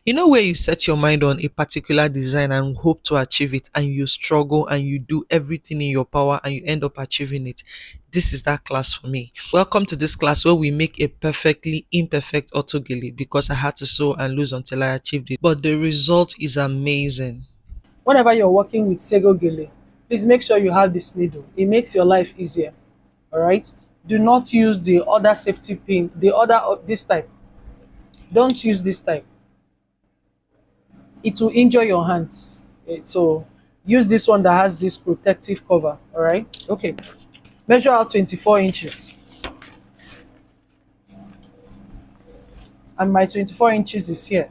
You know where you set your mind on a particular design and hope to achieve it, and you struggle and you do everything in your power and you end up achieving it. This is that class for me. Welcome to this class where we make a perfectly imperfect autogele because I had to sew and lose until I achieved it. But the result is amazing. Whenever you're working with Sego gele, please make sure you have this needle. It makes your life easier. All right. Do not use the other safety pin, the other this type. Don't use this type. It will injure your hands. So use this one that has this protective cover. All right. Okay. Measure out 24 inches, and my 24 inches is here.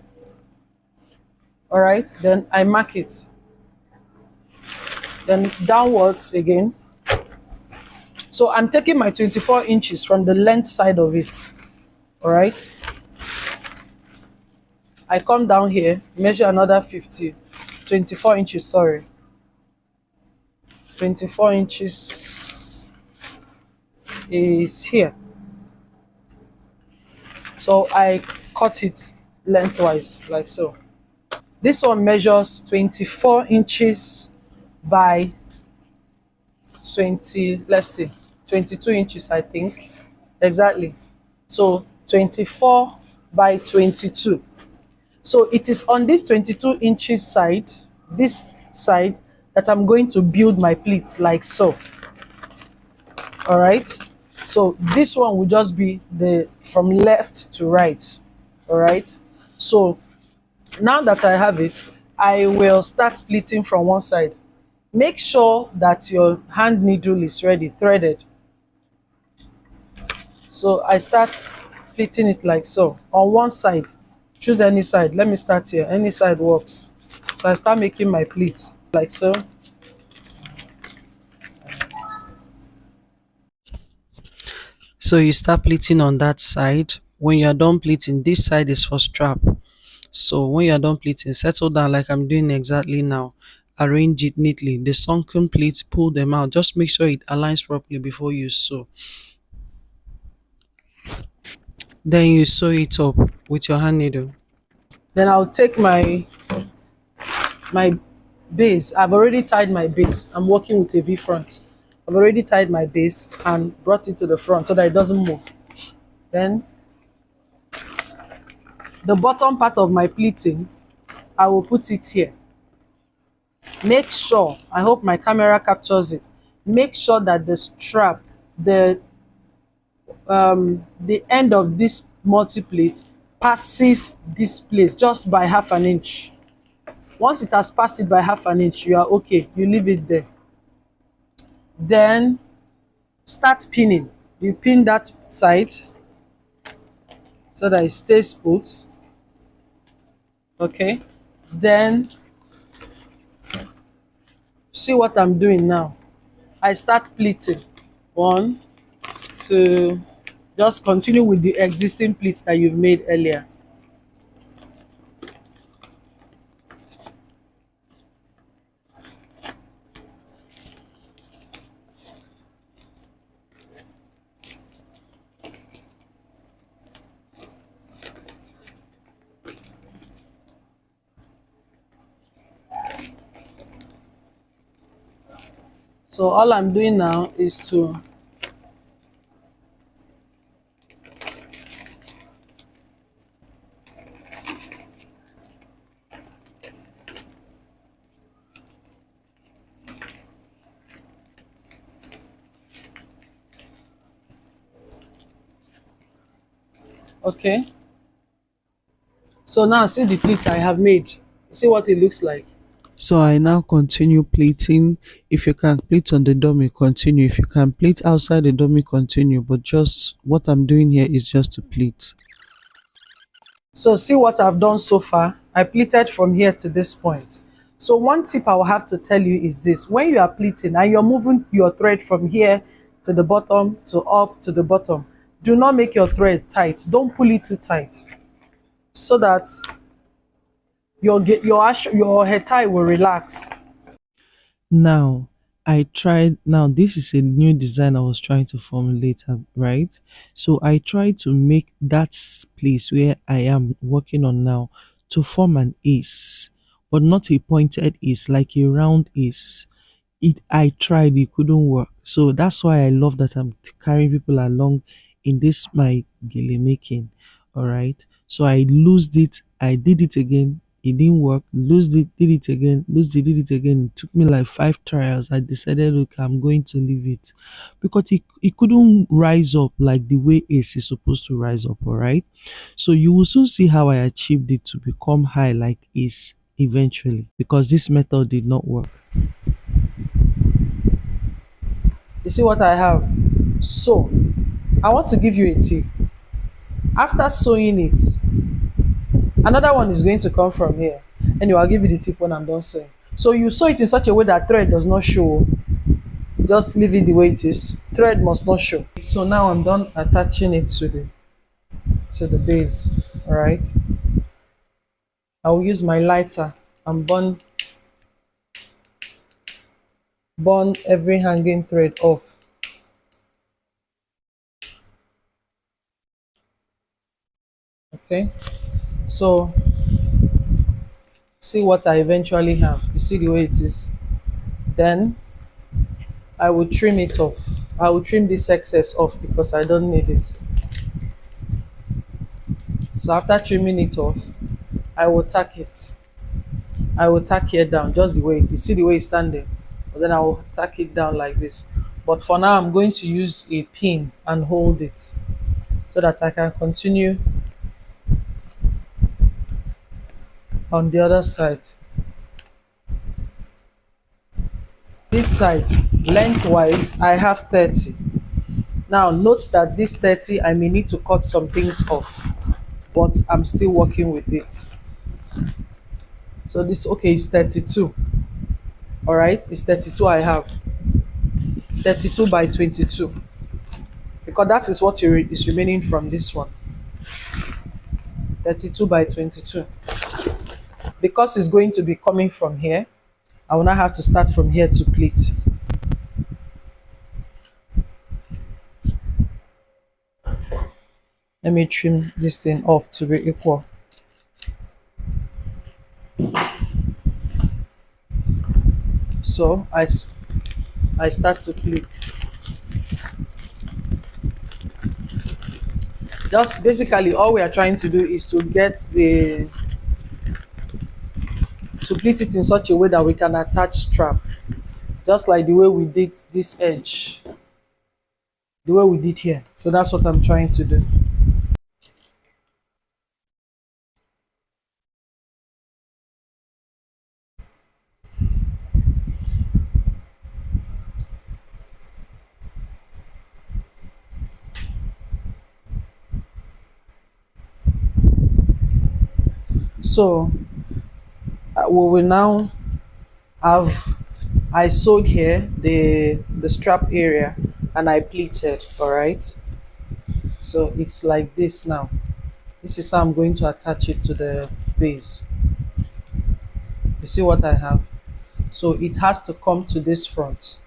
All right. Then I mark it. Then downwards again. So I'm taking my 24 inches from the length side of it. All right. I come down here, measure another 24 inches, sorry. 24 inches is here. So I cut it lengthwise, like so. This one measures 24 inches by 20, let's see, 22 inches, I think. Exactly. So 24 by 22. So it is on this 22 inches side, this side, that I'm going to build my pleats like so. All right. So this one will just be the from left to right. All right. So now that I have it, I will start pleating from one side. Make sure that your hand needle is ready, threaded. So I start pleating it like so on one side. Choose any side. Let me start here. Any side works. So I start making my pleats like so. So you start pleating on that side. When you're done pleating, this side is for strap. So when you're done pleating, settle down like I'm doing exactly now. Arrange it neatly. The sunken pleats, pull them out. Just make sure it aligns properly before you sew. Then you sew it up with your hand needle. Then I'll take my base. I've already tied my base. I'm working with a V front. I've already tied my base and brought it to the front so that it doesn't move. Then the bottom part of my pleating, I will put it here. Make sure, I hope my camera captures it. Make sure that the strap, the end of this multi plate passes this place just by half an inch. Once it has passed it by half an inch, you are okay. You leave it there. Then start pinning. You pin that side so that it stays put. Okay. Then see what I'm doing now. I start pleating. One, two, just continue with the existing pleats that you've made earlier. So all I'm doing now is to okay. So now see the pleat I have made. See what it looks like. So I now continue pleating. If you can pleat on the dummy, continue. If you can pleat outside the dummy, continue. But just what I'm doing here is just to pleat. So see what I've done so far. I pleated from here to this point. So one tip I will have to tell you is this: when you are pleating and you're moving your thread from here to the bottom to up to the bottom, do not make your thread tight. Don't pull it too tight so that your hair tie will relax. Now, now this is a new design I was trying to formulate, right? So I tried to make that place where I am working on now to form an ace, but not a pointed ace, like a round ace. I tried, it couldn't work. So that's why I love that I'm carrying people along in this my gele making. All right. So I loosed it, I did it again, it didn't work, loosed it, did it again, loosed it, did it again. It took me like 5 trials. I decided, look, I'm going to leave it because it couldn't rise up like the way ace is supposed to rise up. All right. So you will soon see how I achieved it to become high like ace eventually, because this method did not work. You see what I have? So I want to give you a tip. After sewing it, another one is going to come from here. Anyway, I'll give you the tip when I'm done sewing. So you sew it in such a way that thread does not show. Just leave it the way it is. Thread must not show. So now I'm done attaching it to the base. All right. I will use my lighter and burn every hanging thread off. Okay. So see what I eventually have. You see the way it is. Then I will trim it off. I will trim this excess off because I don't need it. So after trimming it off, I will tack it. I will tack here down just the way it is. See the way it's standing? But then I will tack it down like this. But for now, I'm going to use a pin and hold it so that I can continue on the other side. This side, lengthwise, I have 30. Now note that this 30, I may need to cut some things off, but I'm still working with it. So this, okay, is 32. All right, it's 32 I have. 32 by 22. Because that is what is remaining from this one. 32 by 22. Because it's going to be coming from here, I will now have to start from here to pleat. Let me trim this thing off to be equal. So I start to pleat. Just basically all we are trying to do is to get to pleat it in such a way that we can attach strap. Just like the way we did this edge. The way we did here. So that's what I'm trying to do. So we will now have, I sewed here the strap area and I pleated. All right. So it's like this now. This is how I'm going to attach it to the base. You see what I have? So it has to come to this front.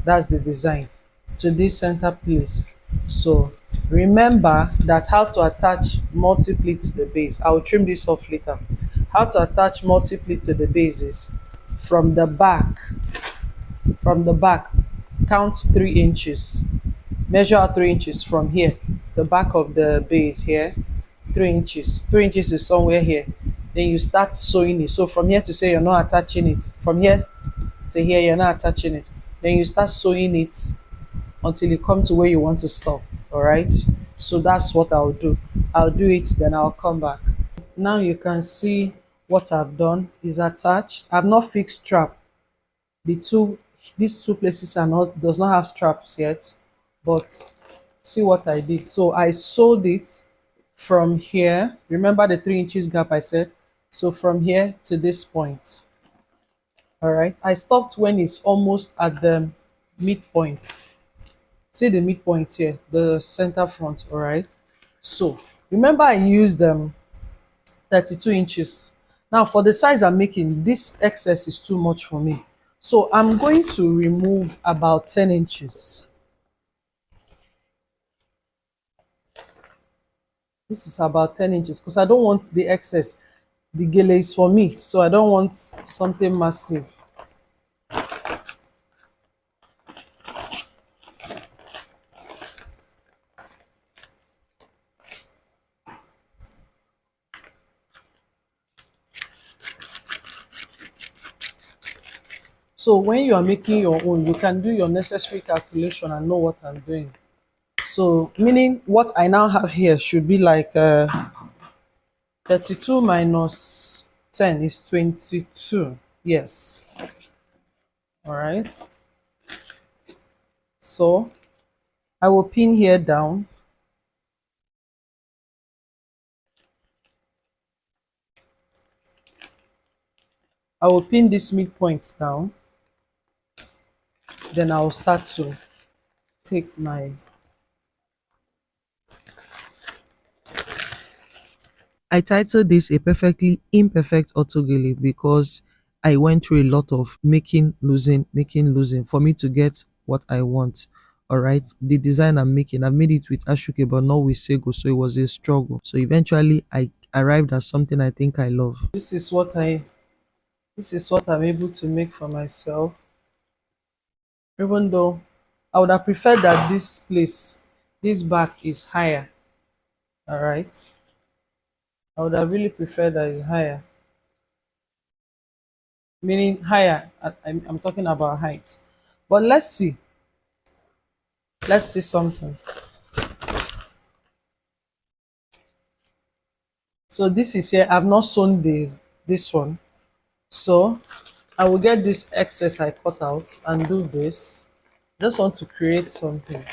That's the design. To this center place. So remember that how to attach multi-pleat to the base. I will trim this off later. How to attach multi-pleat to the base is from the back. From the back, count 3 inches. Measure out 3 inches from here, the back of the base here, 3 inches. 3 inches is somewhere here. Then you start sewing it. So from here to say you're not attaching it, from here to here you're not attaching it. Then you start sewing it until you come to where you want to stop. All right. So that's what I'll do. I'll do it, then I'll come back. Now you can see what I've done is attached. I've not fixed strap. The two, these two places are not, does not have straps yet, but see what I did. So I sewed it from here. Remember the 3 inches gap I said? So from here to this point. All right. I stopped when it's almost at the midpoint. See the midpoint here, the center front. All right. So remember I used 32 inches. Now for the size I'm making, this excess is too much for me. So I'm going to remove about 10 inches. This is about 10 inches because I don't want the excess. the gele is for me, so I don't want something massive. So when you are making your own, you can do your necessary calculation and know what I'm doing. So meaning what I now have here should be like 32 minus 10 is 22. Yes. All right. So I will pin here down. I will pin this midpoint down. Then I will start to take my. I titled this a perfectly imperfect autogele because I went through a lot of making, losing for me to get what I want. All right. The design I'm making, I've made it with Ashuke, but not with Sego. So it was a struggle. So eventually I arrived at something I think I love. This is what I'm able to make for myself. Even though I would have preferred that this back is higher. All right. I would have really preferred that it's higher. Meaning higher. I'm talking about height. But let's see. Let's see something. So this is here. I've not sewn this one. So I will get this excess I cut out and do this. Just want to create something.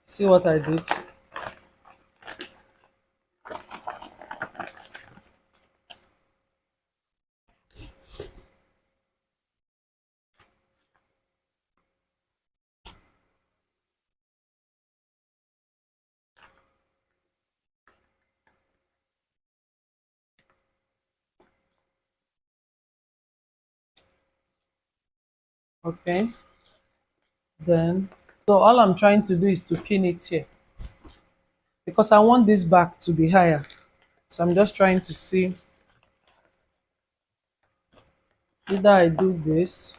See what I did? Okay. Then so all I'm trying to do is to pin it here because I want this back to be higher. So I'm just trying to see either I do this.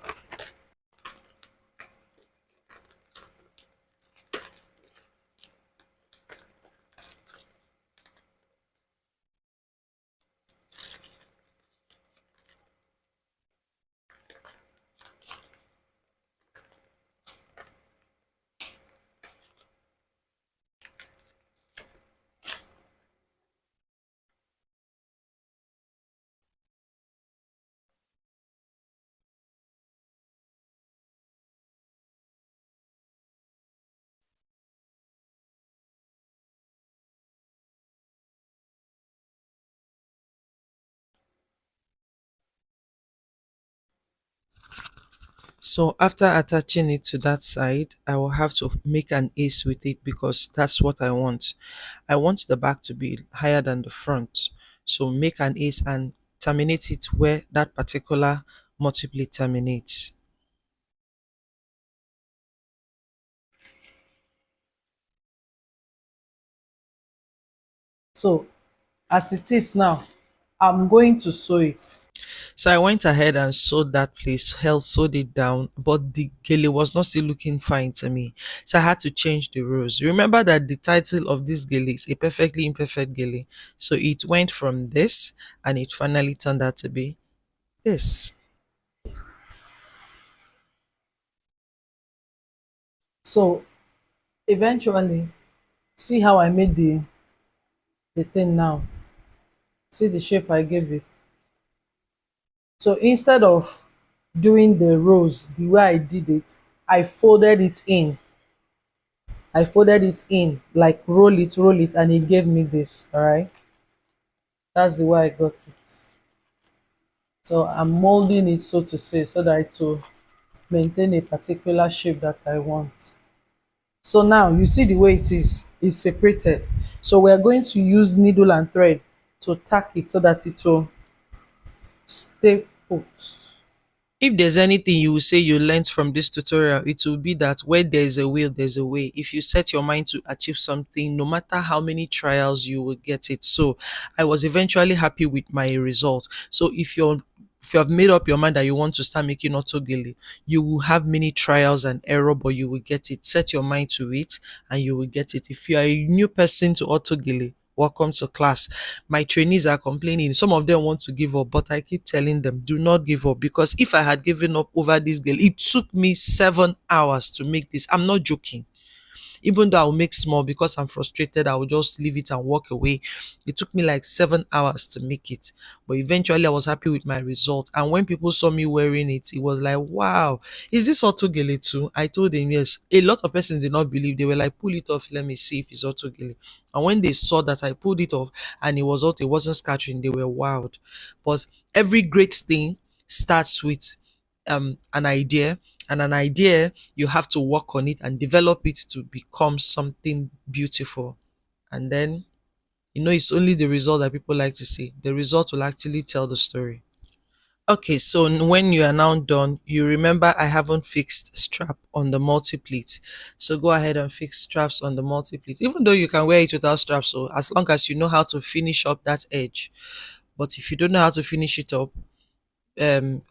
So after attaching it to that side, I will have to make an ace with it because that's what I want. I want the back to be higher than the front. So make an ace and terminate it where that particular multiply terminates. So as it is now, I'm going to sew it. So I went ahead and sewed that place, held sewed it down, but the gele was not still looking fine to me. So I had to change the rows. Remember that the title of this gele is a perfectly imperfect gele. So it went from this and it finally turned out to be this. So eventually, see how I made the thing now. See the shape I gave it. So instead of doing the rows the way I did it, I folded it in. I folded it in, like roll it, and it gave me this. All right. That's the way I got it. So I'm molding it, so to say, so that it will maintain a particular shape that I want. So now you see the way it is separated. So we're going to use needle and thread to tack it so that it will stay put. If there's anything you will say you learned from this tutorial, it will be that where there's a will, there's a way. If you set your mind to achieve something, no matter how many trials, you will get it. So I was eventually happy with my result. So if you have made up your mind that you want to start making autogele, you will have many trials and error, but you will get it. Set your mind to it and you will get it. If you are a new person to autogele, welcome to class. My trainees are complaining. Some of them want to give up, but I keep telling them, do not give up. Because if I had given up over this girl, it took me 7 hours to make this. I'm not joking. Even though I'll make small, because I'm frustrated, I will just leave it and walk away. It took me like 7 hours to make it. But eventually I was happy with my result. And when people saw me wearing it, it was like, wow, is this Autogele too? I told them yes. A lot of persons did not believe. They were like, pull it off, let me see if it's Autogele. And when they saw that I pulled it off and it was auto, it wasn't scattering, they were wowed. But every great thing starts with an idea, and an idea, you have to work on it and develop it to become something beautiful. And then, it's only the result that people like to see. The result will actually tell the story. Okay, so when you are now done, you remember I haven't fixed strap on the multi-pleat. So go ahead and fix straps on the multi-pleat. Even though you can wear it without straps, so as long as you know how to finish up that edge. But if you don't know how to finish it up,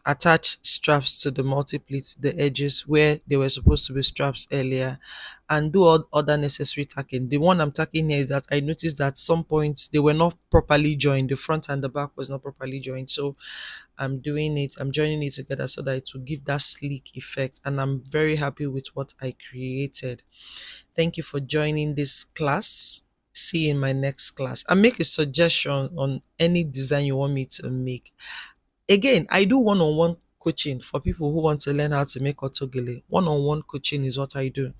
attach straps to the multi-pleats, the edges where they were supposed to be straps earlier, and do all other necessary tacking. The one I'm tacking here is that I noticed that some points they were not properly joined. The front and the back was not properly joined. So I'm joining it together so that it will give that sleek effect. And I'm very happy with what I created. Thank you for joining this class. See you in my next class. And make a suggestion on any design you want me to make. Again, I do one-on-one coaching for people who want to learn how to make autogele. One-on-one coaching is what I do.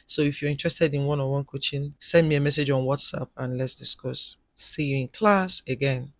So if you're interested in one-on-one coaching, send me a message on WhatsApp and let's discuss. See you in class again.